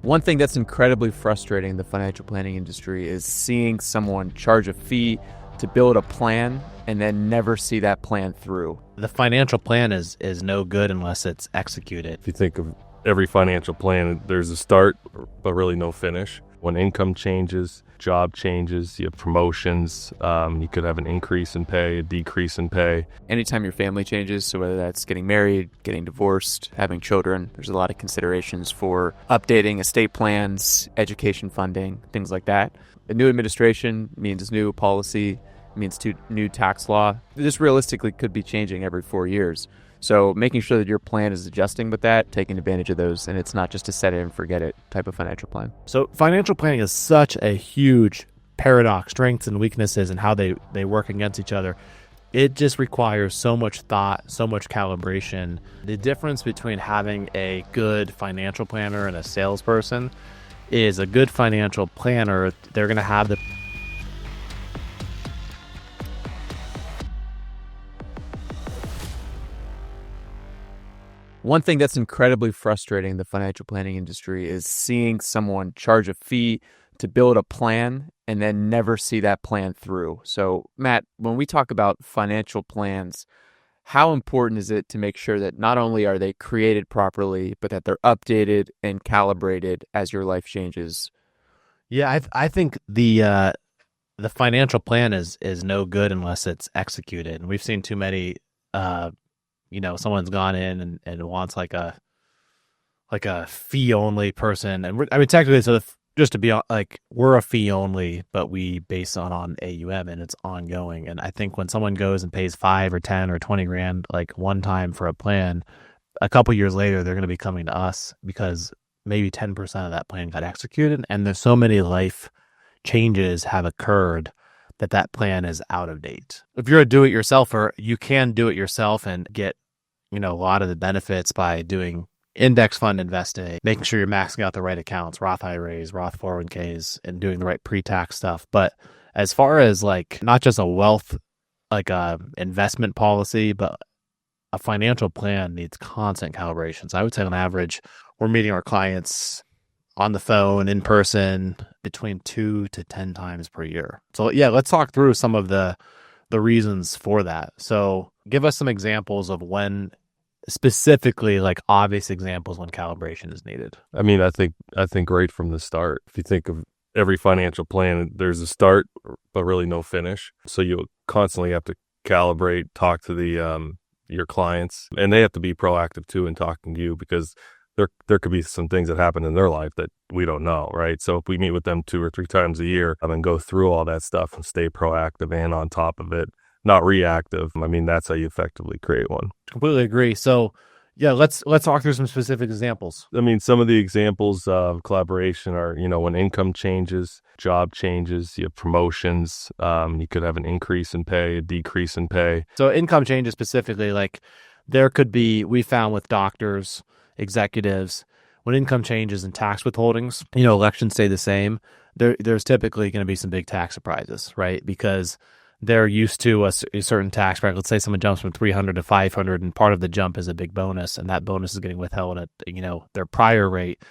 One thing that's incredibly frustrating in the financial planning industry is seeing someone charge a fee to build a plan and then never see that plan through. The financial plan is no good unless it's executed. If you think of every financial plan, there's a start, but really no finish. When income changes, job changes, you have promotions, you could have an increase in pay, a decrease in pay. Anytime your family changes, so whether that's getting married, getting divorced, having children, there's a lot of considerations for updating estate plans, education funding, things like that. A new administration means new policy, means new tax law. This realistically could be changing every 4 years. So making sure that your plan is adjusting with that, taking advantage of those, and it's not just a set it and forget it type of financial plan. So financial planning is such a huge paradox, strengths and weaknesses, and how they work against each other. It just requires so much thought, so much calibration. The difference between having a good financial planner and a salesperson is a good financial planner, they're going to have the One thing that's incredibly frustrating in the financial planning industry is seeing someone charge a fee to build a plan and then never see that plan through. So, Matt, when we talk about financial plans, how important is it to make sure that not only are they created properly, but that they're updated and calibrated as your life changes? Yeah, I think the financial plan is no good unless it's executed. And we've seen too many someone's gone in and wants like a fee only person. And technically, so just to be like, we're a fee only, but we base on AUM and it's ongoing. And I think when someone goes and pays 5 or 10 or 20 grand, like one time for a plan, a couple years later, they're going to be coming to us because maybe 10% of that plan got executed. And there's so many life changes have occurred that plan is out of date. If you're a do-it-yourselfer, you can do it yourself and get, a lot of the benefits by doing index fund investing, making sure you're maxing out the right accounts, Roth IRAs, Roth 401ks, and doing the right pre-tax stuff. But as far as like not just a wealth, like a investment policy, but a financial plan needs constant calibration. So I would say on average, we're meeting our clients on the phone, in person, between 2 to 10 times per year. So yeah, let's talk through some of the reasons for that. So give us some examples of when, specifically like obvious examples when calibration is needed. I mean, I think right from the start, if you think of every financial plan, there's a start, but really no finish. So you constantly have to calibrate, talk to your clients, and they have to be proactive too in talking to you because there could be some things that happen in their life that we don't know, right? So if we meet with them 2 or 3 times a year and go through all that stuff and stay proactive and on top of it, not reactive, I mean, that's how you effectively create one. Completely agree. So yeah, let's talk through some specific examples. I mean, some of the examples of collaboration are, when income changes, job changes, you have promotions, you could have an increase in pay, a decrease in pay. So income changes specifically, like there could be, we found with doctors, executives, when income changes and tax withholdings, elections stay the same, there's typically going to be some big tax surprises, right? Because they're used to a certain tax bracket. Let's say someone jumps from 300 to 500, and part of the jump is a big bonus, and that bonus is getting withheld at their prior rate,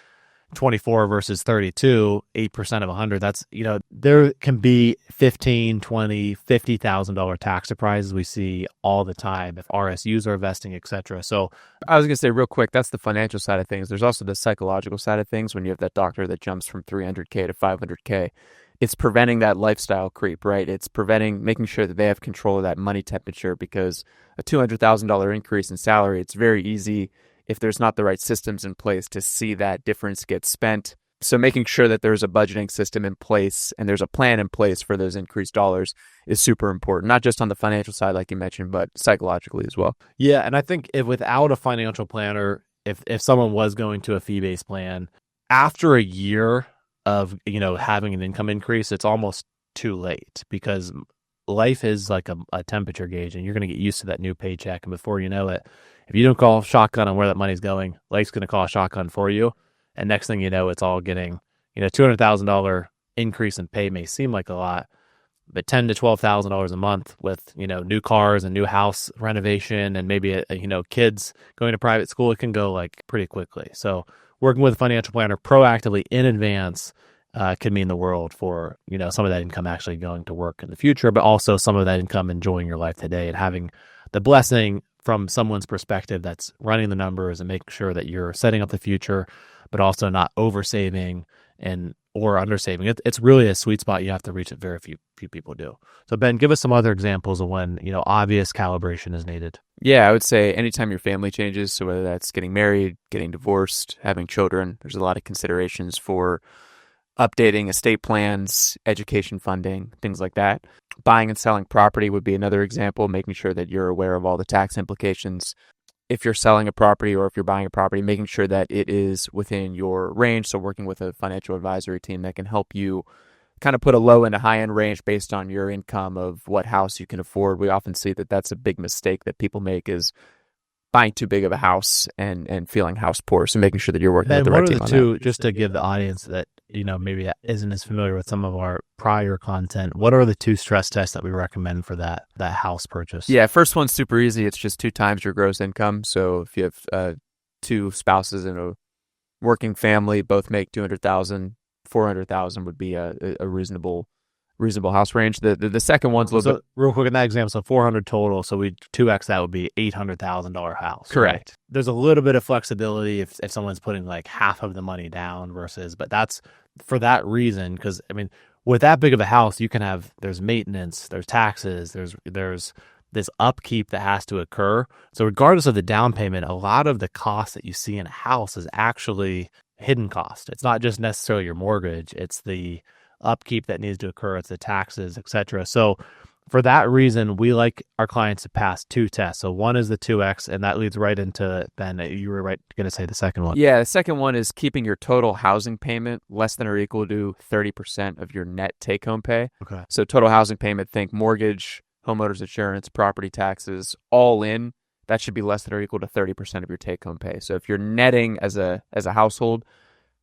24 versus 32, 8% of 100. That's there can be $15,000, $20,000, $50,000 tax surprises we see all the time if RSUs are vesting, etc. So I was going to say real quick, that's the financial side of things. There's also the psychological side of things. When you have that doctor that jumps from 300K to 500K, it's preventing that lifestyle creep, right? It's making sure that they have control of that money temperature, because a $200,000 increase in salary, it's very easy if there's not the right systems in place to see that difference get spent. So making sure that there's a budgeting system in place and there's a plan in place for those increased dollars is super important, not just on the financial side, like you mentioned, but psychologically as well. Yeah. And I think if without a financial planner, if someone was going to a fee-based plan, after a year of, having an income increase, it's almost too late, because life is like a temperature gauge, and you're going to get used to that new paycheck. And before you know it, if you don't call shotgun on where that money's going, life's going to call shotgun for you. And next thing you know, it's all getting, $200,000 increase in pay may seem like a lot, but $10,000 to $12,000 a month with, new cars and new house renovation and maybe, kids going to private school, it can go like pretty quickly. So working with a financial planner proactively in advance could mean the world for, some of that income actually going to work in the future, but also some of that income enjoying your life today and having the blessing from someone's perspective that's running the numbers and making sure that you're setting up the future, but also not oversaving or undersaving. It's really a sweet spot you have to reach that very few people do. So Ben, give us some other examples of when, obvious calibration is needed. Yeah, I would say anytime your family changes, so whether that's getting married, getting divorced, having children, there's a lot of considerations for updating estate plans, education funding, things like that. Buying and selling property would be another example, making sure that you're aware of all the tax implications. If you're selling a property or if you're buying a property, making sure that it is within your range. So working with a financial advisory team that can help you kind of put a low and a high end range based on your income of what house you can afford. We often see that that's a big mistake that people make, is buying too big of a house and feeling house poor. So making sure that you're working with the right team on that. What are the two, just to give the audience that, maybe that isn't as familiar with some of our prior content, what are the two stress tests that we recommend for that house purchase? Yeah, first one's super easy. It's just 2 times your gross income. So if you have 2 spouses in a working family, both make $200,000, $400,000 would be a reasonable house range. The second one's a little bit real quick in that example. So 400 total. So we 2x that would be $800,000 house. Correct. Right? There's a little bit of flexibility if someone's putting like half of the money down but that's for that reason. Because with that big of a house, you can have, there's maintenance, there's taxes, there's this upkeep that has to occur. So regardless of the down payment, a lot of the cost that you see in a house is actually hidden cost. It's not just necessarily your mortgage. It's the upkeep that needs to occur. It's the taxes, etc. So for that reason, we like our clients to pass 2 tests. So one is the 2X, and that leads right into, Ben, you were going to say the second one. Yeah, the second one is keeping your total housing payment less than or equal to 30% of your net take-home pay. Okay. So total housing payment, think mortgage, homeowners insurance, property taxes, all in, that should be less than or equal to 30% of your take-home pay. So if you're netting as a household,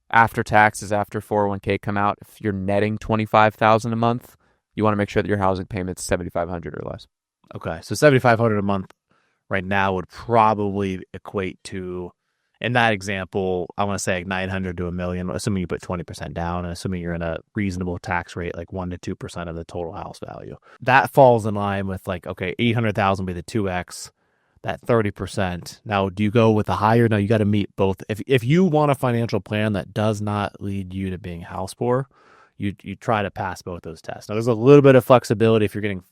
after taxes, after 401k come out, if you're netting $25,000 a month, you want to make sure that your housing payment's $7,500 or less. Okay, so $7,500 a month right now would probably equate to, in that example, I want to say like $900,000 to $1 million, assuming you put 20% down and assuming you're in a reasonable tax rate, like 1% to 2% of the total house value. That falls in line with like, okay, $800,000 would be the 2X. That 30%. Now, do you go with the higher? No, you got to meet both. If you want a financial plan that does not lead you to being house poor, you try to pass both those tests. Now, there's a little bit of flexibility if you're getting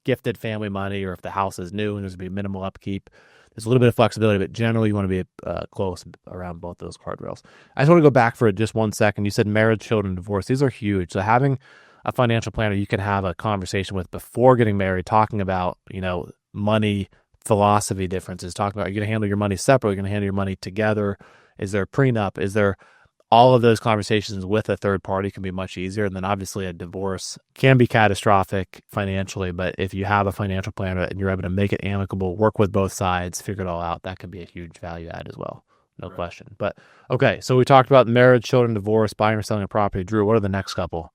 gifted family money or if the house is new and there's going to be minimal upkeep. There's a little bit of flexibility, but generally you want to be close around both those guardrails. I just want to go back for just 1 second. You said marriage, children, divorce. These are huge. So having a financial planner you can have a conversation with before getting married, talking about, money philosophy differences, talking about, are you going to handle your money separately? Are you going to handle your money together? Is there a prenup? Is there all of those conversations with a third party can be much easier. And then obviously a divorce can be catastrophic financially, but if you have a financial planner and you're able to make it amicable, work with both sides, figure it all out, that can be a huge value add as well. No question. But okay, so we talked about marriage, children, divorce, buying or selling a property. Drew, what are the next couple?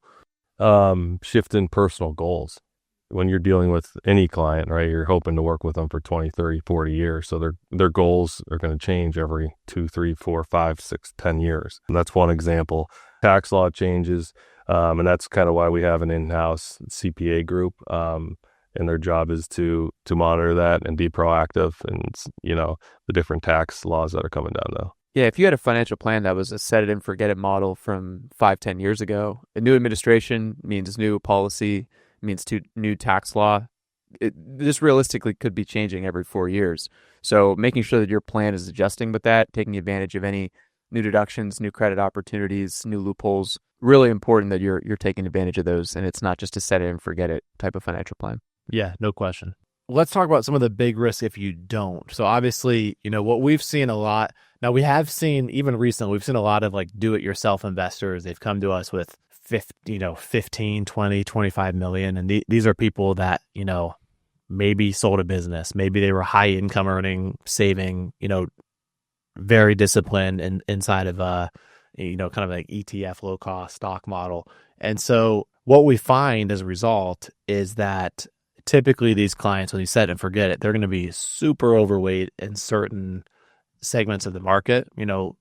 Shift in personal goals. When you're dealing with any client, right, you're hoping to work with them for 20, 30, 40 years. So their goals are going to change every 2, 3, 4, 5, 6, 10 years. And that's one example. Tax law changes. And that's kind of why we have an in-house CPA group. And their job is to monitor that and be proactive and, the different tax laws that are coming down now. Yeah, if you had a financial plan that was a set it and forget it model from 5-10 years ago, a new administration means new policy, means new tax law. This realistically could be changing every 4 years. So making sure that your plan is adjusting with that, taking advantage of any new deductions, new credit opportunities, new loopholes, really important that you're taking advantage of those, and it's not just a set it and forget it type of financial plan. Yeah, no question. Let's talk about some of the big risks if you don't. So obviously, what we've seen a lot. Now we have seen, even recently, we've seen a lot of like do-it-yourself investors. They've come to us with 15, 20, 25 million. And these are people that, maybe sold a business. Maybe they were high income earning, saving, very disciplined and inside of kind of like ETF, low cost stock model. And so what we find as a result is that typically these clients, when you set it and forget it, they're going to be super overweight in certain segments of the market.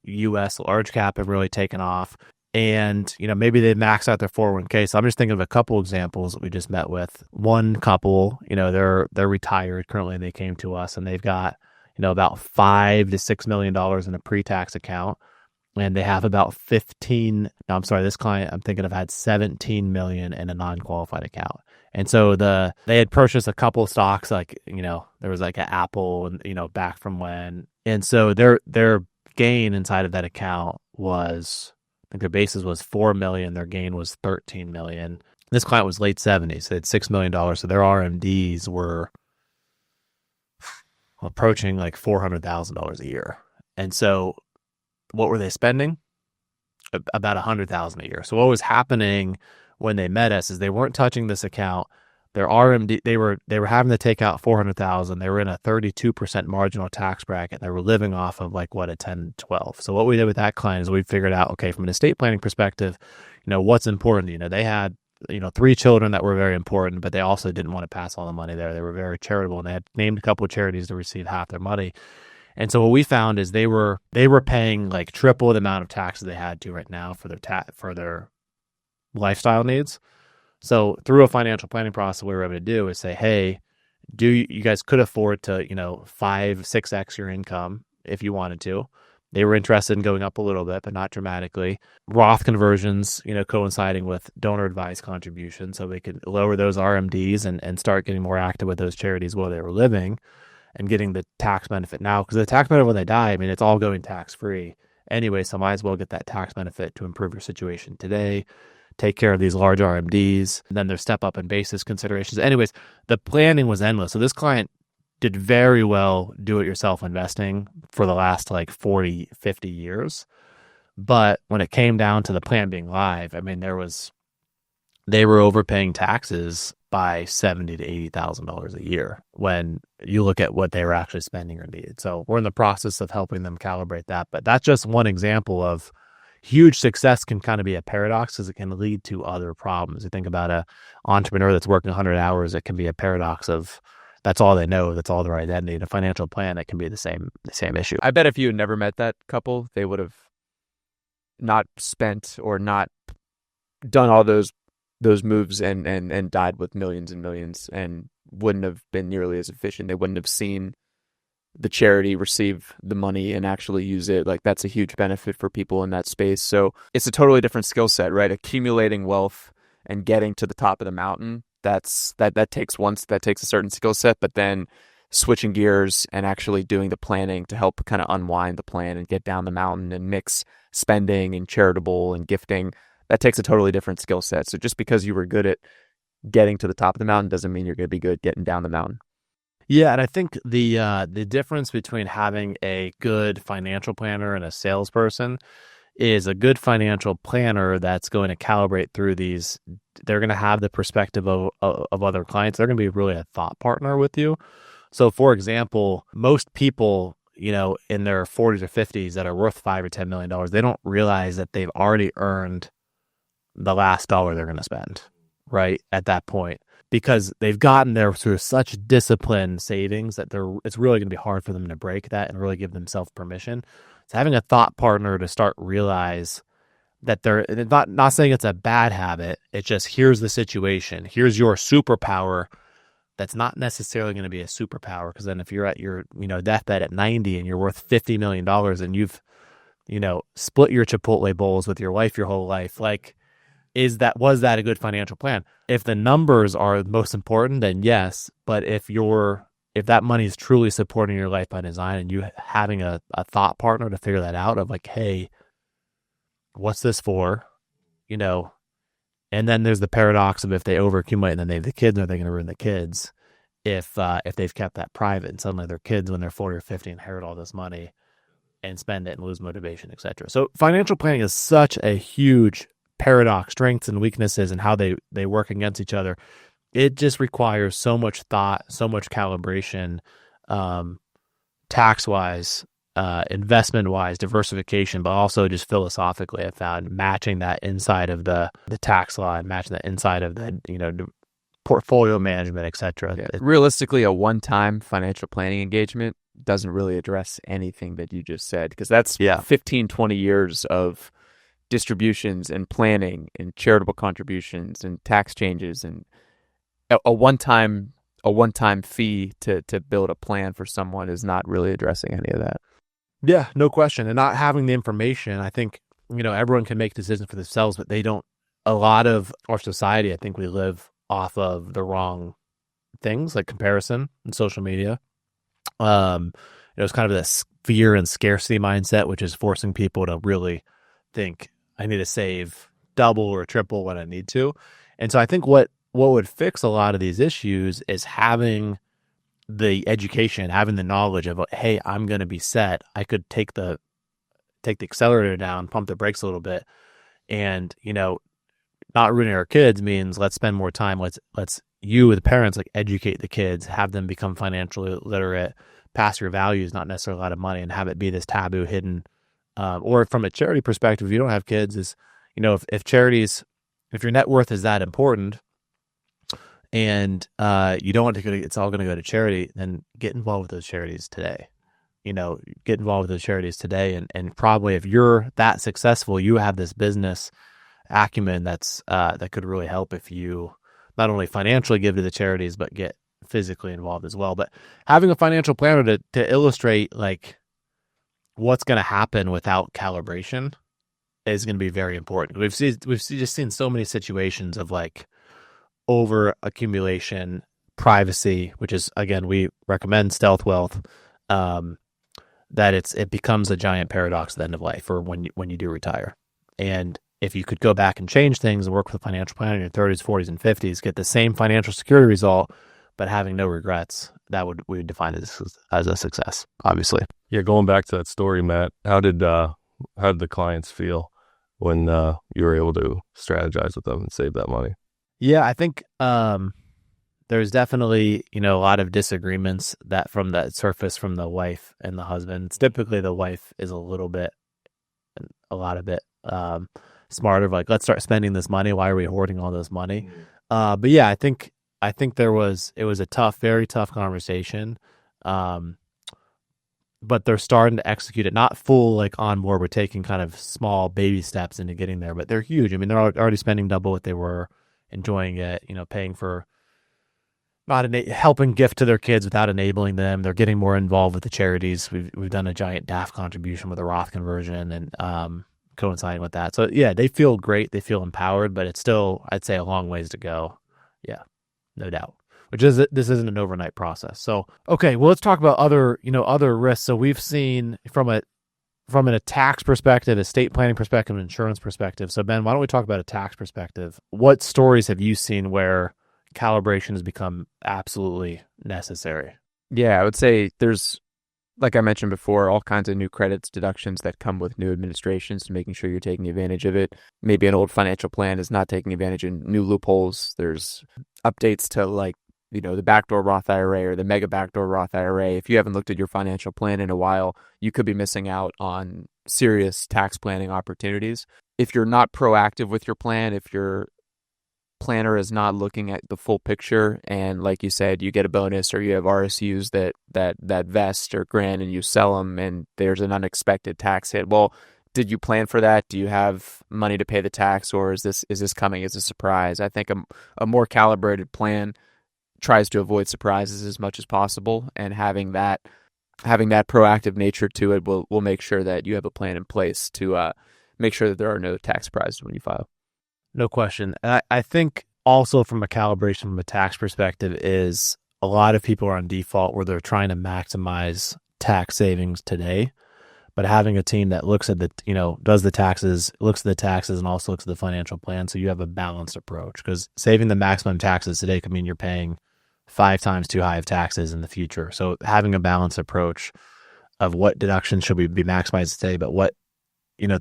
US large cap have really taken off. And, maybe they max out their 401k. So I'm just thinking of a couple examples that we just met with. One couple, they're retired currently. They came to us and they've got, about $5 to $6 million in a pre-tax account. And they have about this client I'm thinking of had 17 million in a non-qualified account. And so they had purchased a couple of stocks, like, there was like an Apple and, back from when. And so their gain inside of that account was, I think their basis was 4 million. Their gain was 13 million. This client was late 70s. They had $6 million. So their RMDs were approaching like $400,000 a year. And so what were they spending? About $100,000 a year. So what was happening when they met us is they weren't touching this account. Their RMD, they were having to take out $400,000. They were in a 32% marginal tax bracket. They were living off of like a 10, 12. So what we did with that client is we figured out, okay, from an estate planning perspective, what's important. They had 3 children that were very important, but they also didn't want to pass all the money there. They were very charitable, and they had named a couple of charities to receive half their money. And so what we found is they were paying like triple the amount of taxes they had to right now for their lifestyle needs. So through a financial planning process, what we were able to do is say, hey, you guys could afford to 5-6x your income if you wanted to. They were interested in going up a little bit, but not dramatically. Roth conversions, coinciding with donor advised contributions, so they could lower those RMDs and start getting more active with those charities while they were living and getting the tax benefit now. Because the tax benefit when they die, it's all going tax free anyway, so might as well get that tax benefit to improve your situation today, take care of these large RMDs, and then their step up in basis considerations. Anyways, the planning was endless. So this client did very well do-it-yourself investing for the last like 40, 50 years. But when it came down to the plan being live, they were overpaying taxes by $70,000 to $80,000 a year when you look at what they were actually spending or needed. So we're in the process of helping them calibrate that. But that's just one example of huge success can kind of be a paradox because it can lead to other problems. You think about an entrepreneur that's working 100 hours, it can be a paradox of that's all they know, that's all their identity. In a financial plan, it can be the same issue. I bet if you had never met that couple, they would have not spent or not done all those moves and died with millions and millions and wouldn't have been nearly as efficient. They wouldn't have seen the charity receive the money and actually use it. Like, that's a huge benefit for people in that space. So it's a totally different skill set, right? Accumulating wealth and getting to the top of the mountain, that takes a certain skill set, but then switching gears and actually doing the planning to help kind of unwind the plan and get down the mountain and mix spending and charitable and gifting, that takes a totally different skill set. So just because you were good at getting to the top of the mountain doesn't mean you're going to be good getting down the mountain. Yeah, and I think the difference between having a good financial planner and a salesperson is a good financial planner that's going to calibrate through these. They're going to have the perspective of other clients. They're going to be really a thought partner with you. So, for example, most people, in their 40s or 50s that are worth $5 or $10 million, they don't realize that they've already earned the last dollar they're going to spend, right, at that point, because they've gotten there through such disciplined savings that it's really going to be hard for them to break that and really give themselves permission. So having a thought partner to start realize that they're not saying it's a bad habit. It's just, here's the situation. Here's your superpower. That's not necessarily going to be a superpower, because then if you're at your deathbed at 90 and you're worth $50 million and you've split your Chipotle bowls with your wife your whole life, like, was that a good financial plan? If the numbers are most important, then yes. But if that money is truly supporting your life by design, and you having a thought partner to figure that out, of like, hey, what's this for? And then there's the paradox of if they overaccumulate and then they have the kids, are they going to ruin the kids? If they've kept that private and suddenly their kids, when they're 40 or 50, inherit all this money and spend it and lose motivation, etc. So financial planning is such a huge paradox, strengths and weaknesses, and how they work against each other. It just requires so much thought, so much calibration, tax-wise, investment-wise, diversification, but also just philosophically, I found matching that inside of the tax law and matching that inside of the portfolio management, etc. Yeah. Realistically, a one-time financial planning engagement doesn't really address anything that you just said, because that's Yeah. 15, 20 years of distributions and planning and charitable contributions and tax changes and a one-time fee to build a plan for someone is not really addressing any of that. Yeah, no question. And not having the information, I think, everyone can make decisions for themselves, but they don't. A lot of our society, I think we live off of the wrong things like comparison and social media. It's kind of this fear and scarcity mindset, which is forcing people to really think, I need to save double or triple what I need to. And so I think what would fix a lot of these issues is having the education, having the knowledge of, hey, I'm going to be set. I could take the accelerator down, pump the brakes a little bit, and not ruining our kids means let's spend more time. Let's you as parents educate the kids, have them become financially literate, pass your values, not necessarily a lot of money, and have it be this taboo hidden. Or from a charity perspective, if you don't have kids, is if charities, if your net worth is that important, and you don't want to it's all going to go to charity, then get involved with those charities today. Get involved with those charities today, and probably if you're that successful, you have this business acumen that could really help if you not only financially give to the charities, but get physically involved as well. But having a financial planner to illustrate what's going to happen without calibration is going to be very important. We've just seen so many situations of over accumulation, privacy, which is, again, we recommend stealth wealth, that it becomes a giant paradox at the end of life, or when you do retire. And if you could go back and change things and work with a financial planner in your 30s, 40s, and 50s, get the same financial security result, but having no regrets, we would define it as a success, obviously. Yeah, going back to that story, Matt, how did the clients feel when you were able to strategize with them and save that money? Yeah, I think there's definitely, a lot of disagreements that from that surface from the wife and the husband. It's typically the wife is a lot of bit smarter, let's start spending this money. Why are we hoarding all this money? But yeah, I think it was a very tough conversation. But they're starting to execute it, not full on board. We're taking kind of small baby steps into getting there, but they're huge. I mean, they're already spending double what they were, enjoying it, paying for not helping gift to their kids without enabling them. They're getting more involved with the charities. We've done a giant DAF contribution with a Roth conversion and coinciding with that. So yeah, they feel great. They feel empowered, but it's still, I'd say, a long ways to go. Yeah, no doubt. This isn't an overnight process. So, okay, well, let's talk about other risks. So we've seen from a tax perspective, estate planning perspective, and insurance perspective. So Ben, why don't we talk about a tax perspective? What stories have you seen where calibration has become absolutely necessary? Yeah, I would say there's, like I mentioned before, all kinds of new credits, deductions that come with new administrations, to making sure you're taking advantage of it. Maybe an old financial plan is not taking advantage of new loopholes. There's updates to the backdoor Roth IRA or the mega backdoor Roth IRA. If you haven't looked at your financial plan in a while, you could be missing out on serious tax planning opportunities. If you're not proactive with your plan, if your planner is not looking at the full picture, and like you said, you get a bonus or you have RSUs that vest or grant and you sell them and there's an unexpected tax hit. Well, did you plan for that? Do you have money to pay the tax, or is this coming as a surprise? I think a more calibrated plan tries to avoid surprises as much as possible, and having that proactive nature to it will make sure that you have a plan in place to make sure that there are no tax surprises when you file. No question. I think also from a calibration, from a tax perspective, is a lot of people are on default where they're trying to maximize tax savings today, but having a team that looks at does the taxes, looks at the taxes, and also looks at the financial plan, so you have a balanced approach. Because saving the maximum taxes today could mean you're paying 5 times too high of taxes in the future. So having a balanced approach of what deductions should we be maximized today, but what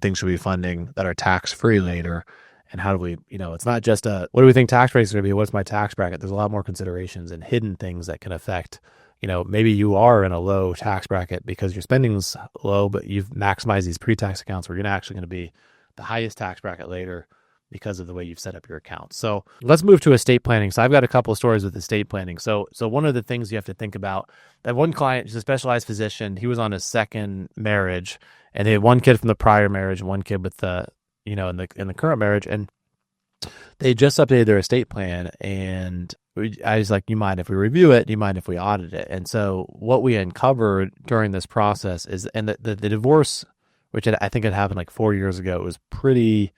things should we be funding that are tax free later. And how do we, it's not just what do we think tax rates are going to be? What's my tax bracket? There's a lot more considerations and hidden things that can affect, maybe you are in a low tax bracket because your spending's low, but you've maximized these pre-tax accounts where you're actually going to be the highest tax bracket later. because of the way you've set up your account. So let's move to estate planning. So I've got a couple of stories with estate planning. So one of the things you have to think about, that one client is a specialized physician. He was on his second marriage, and they had one kid from the prior marriage and one kid with the, in the current marriage, and they just updated their estate plan. And I was like, you mind if we review it? Do you mind if we audit it? And so what we uncovered during this process is, and the divorce, which I think had happened like 4 years ago, was pretty.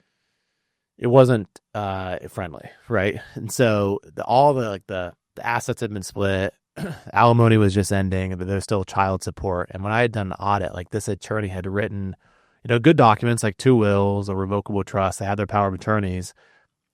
It wasn't friendly, right? And so all the assets had been split, alimony was just ending, but there's still child support. And when I had done an audit, like this attorney had written, good documents like 2 wills, a revocable trust. They had their power of attorneys,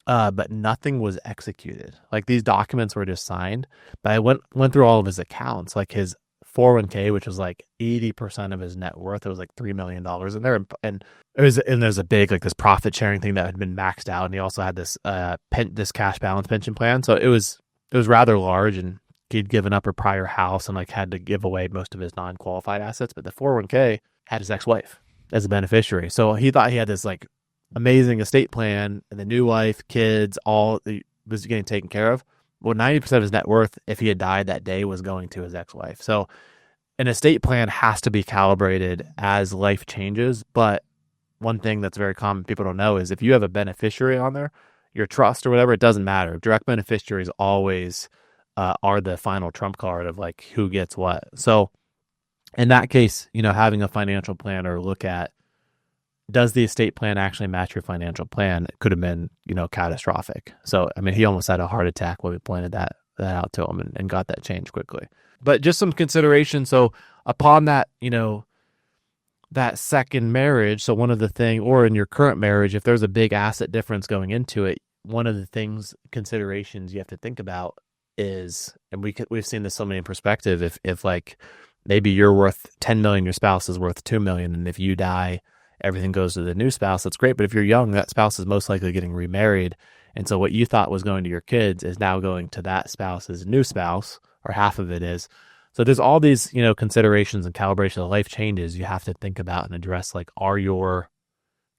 but nothing was executed. Like these documents were just signed. But I went through all of his accounts, like his 401k, which was like 80% of his net worth. It was like $3 million in there, and there's a big like this profit sharing thing that had been maxed out, and he also had this this cash balance pension plan. So it was rather large, and he'd given up a prior house and like had to give away most of his non-qualified assets. But the 401k had his ex-wife as a beneficiary, so he thought he had this like amazing estate plan, and the new wife, kids, all was getting taken care of. Well, 90% of his net worth, if he had died that day, was going to his ex-wife. So an estate plan has to be calibrated as life changes. But one thing that's very common, people don't know, is if you have a beneficiary on there, your trust or whatever, it doesn't matter. Direct beneficiaries always are the final trump card of like who gets what. So in that case, having a financial planner look at, does the estate plan actually match your financial plan? It could have been, catastrophic. So, I mean, he almost had a heart attack when we pointed that out to him and got that changed quickly. But just some consideration. So upon that, that second marriage, so one of the things, or in your current marriage, if there's a big asset difference going into it, one of the considerations you have to think about is, and we've seen this so many in perspective, if like maybe you're worth 10 million, your spouse is worth 2 million, and if you die, everything goes to the new spouse, that's great. But if you're young, that spouse is most likely getting remarried. And so what you thought was going to your kids is now going to that spouse's new spouse, or half of it is. So there's all these, considerations and calibration of life changes you have to think about and address. Like, are your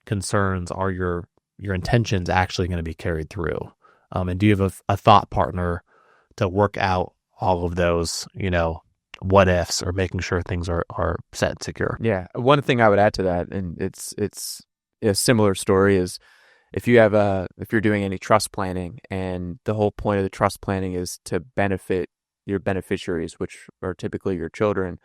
concerns, are your intentions actually going to be carried through? And do you have a thought partner to work out all of those, what ifs, or making sure things are set and secure? Yeah. One thing I would add to that, and it's a similar story, is if you're doing any trust planning, and the whole point of the trust planning is to benefit your beneficiaries, which are typically your children.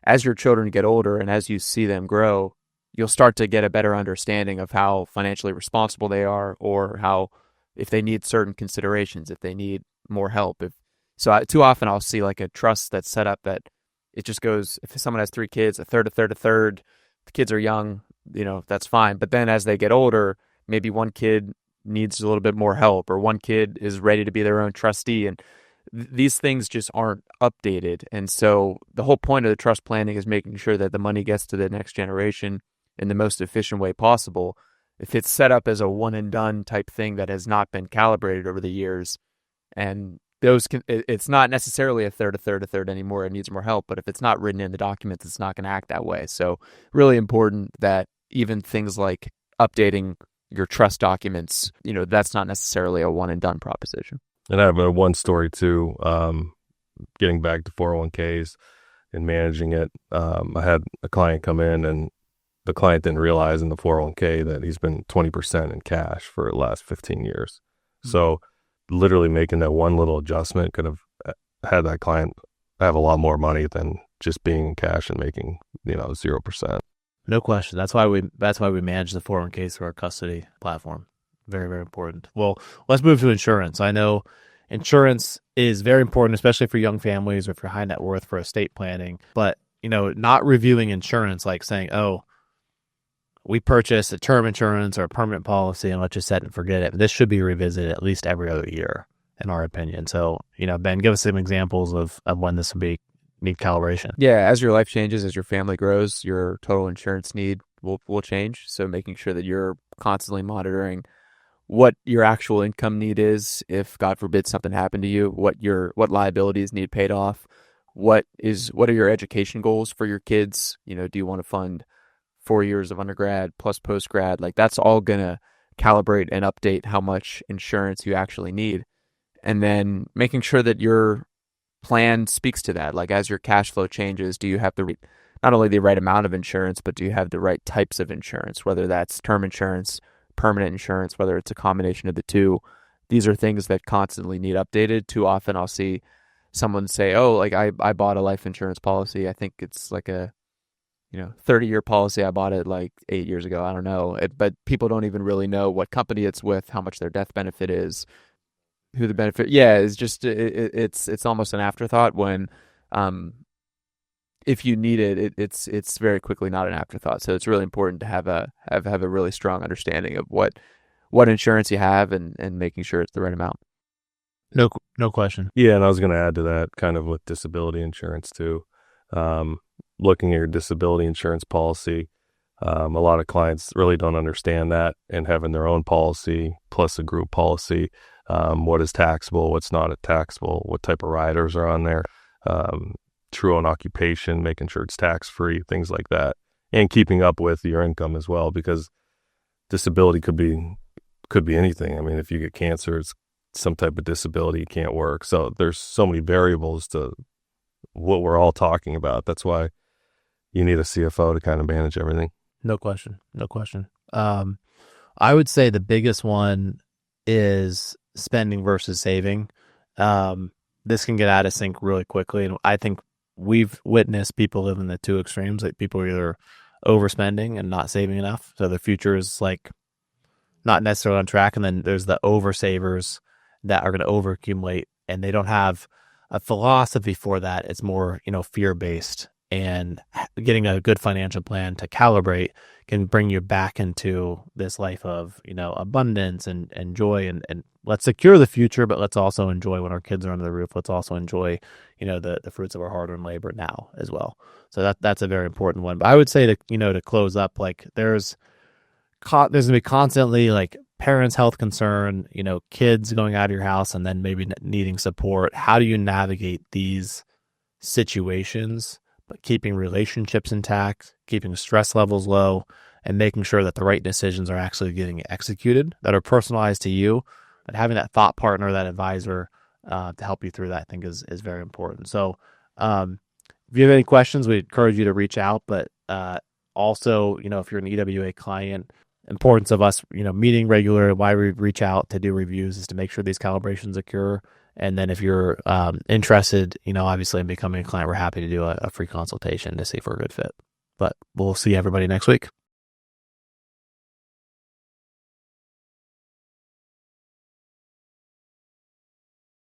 As your children get older and as you see them grow, you'll start to get a better understanding of how financially responsible they are, or how, if they need certain considerations, if they need more help. Too often I'll see like a trust that's set up that it just goes, if someone has 3 kids, a third, the kids are young, that's fine. But then as they get older, maybe one kid needs a little bit more help, or one kid is ready to be their own trustee. And these things just aren't updated. And so the whole point of the trust planning is making sure that the money gets to the next generation in the most efficient way possible. If it's set up as a one and done type thing that has not been calibrated over the years, and it's not necessarily a third anymore, it needs more help. But if it's not written in the documents, it's not going to act that way. So really important that even things like updating your trust documents, that's not necessarily a one and done proposition. And I have one story too, getting back to 401ks and managing it. I had a client come in, and the client didn't realize in the 401k that he's been 20% in cash for the last 15 years. Mm-hmm. So literally making that one little adjustment could have had that client have a lot more money than just being in cash and making 0%. No question. That's why we manage the 401ks through our custody platform. Very, very important. Well, let's move to insurance. I know insurance is very important, especially for young families or for high net worth, for estate planning. But, not reviewing insurance, like saying, oh, we purchased a term insurance or a permanent policy and let's just set and forget it. This should be revisited at least every other year, in our opinion. So, Ben, give us some examples of when this would need calibration. Yeah, as your life changes, as your family grows, your total insurance need will change. So making sure that you're constantly monitoring what your actual income need is, if God forbid something happened to you, what liabilities need paid off, what are your education goals for your kids? Do you want to fund 4 years of undergrad plus postgrad? Like, that's all gonna calibrate and update how much insurance you actually need. And then making sure that your plan speaks to that. Like as your cash flow changes, do you have not only the right amount of insurance, but do you have the right types of insurance, whether that's term insurance, permanent insurance, whether it's a combination of the two. These are things that constantly need updated. Too often I'll see someone say, oh, like I bought a life insurance policy. I think it's like a 30-year policy. I bought it like 8 years ago. I don't know. But people don't even really know what company it's with, how much their death benefit is, who the benefit. Yeah, it's just it's almost an afterthought when if you need it, it's very quickly not an afterthought. So it's really important to have a really strong understanding of what insurance you have and making sure it's the right amount. No question. Yeah, and I was going to add to that kind of with disability insurance too. Looking at your disability insurance policy, a lot of clients really don't understand that, and having their own policy plus a group policy, what is taxable, what's not taxable, what type of riders are on there, true own occupation, making sure it's tax-free, things like that, and keeping up with your income as well, because disability could be anything. I mean, if you get cancer, it's some type of disability, you can't work. So there's so many variables to what we're all talking about. That's why you need a CFO to kind of manage everything. No question. I would say the biggest one is spending versus saving. This can get out of sync really quickly. And I think we've witnessed people live in the two extremes. Like people are either overspending and not saving enough, so their future is like not necessarily on track. And then there's the oversavers that are going to overaccumulate, and they don't have a philosophy for that. It's more, fear-based, and getting a good financial plan to calibrate can bring you back into this life of, abundance and joy, and let's secure the future, but let's also enjoy when our kids are under the roof. Let's also enjoy, the fruits of our hard-earned labor now as well. So that's a very important one. But I would say to close up, like there's going to be constantly like parents' health concern, kids going out of your house and then maybe needing support. How do you navigate these situations, but keeping relationships intact, keeping stress levels low, and making sure that the right decisions are actually getting executed, that are personalized to you, but having that thought partner, that advisor to help you through that, I think is very important. So if you have any questions, we encourage you to reach out, but also, if you're an EWA client, importance of us, meeting regularly, why we reach out to do reviews is to make sure these calibrations occur. And then if you're interested, obviously in becoming a client, we're happy to do a free consultation to see if we're a good fit. But we'll see everybody next week.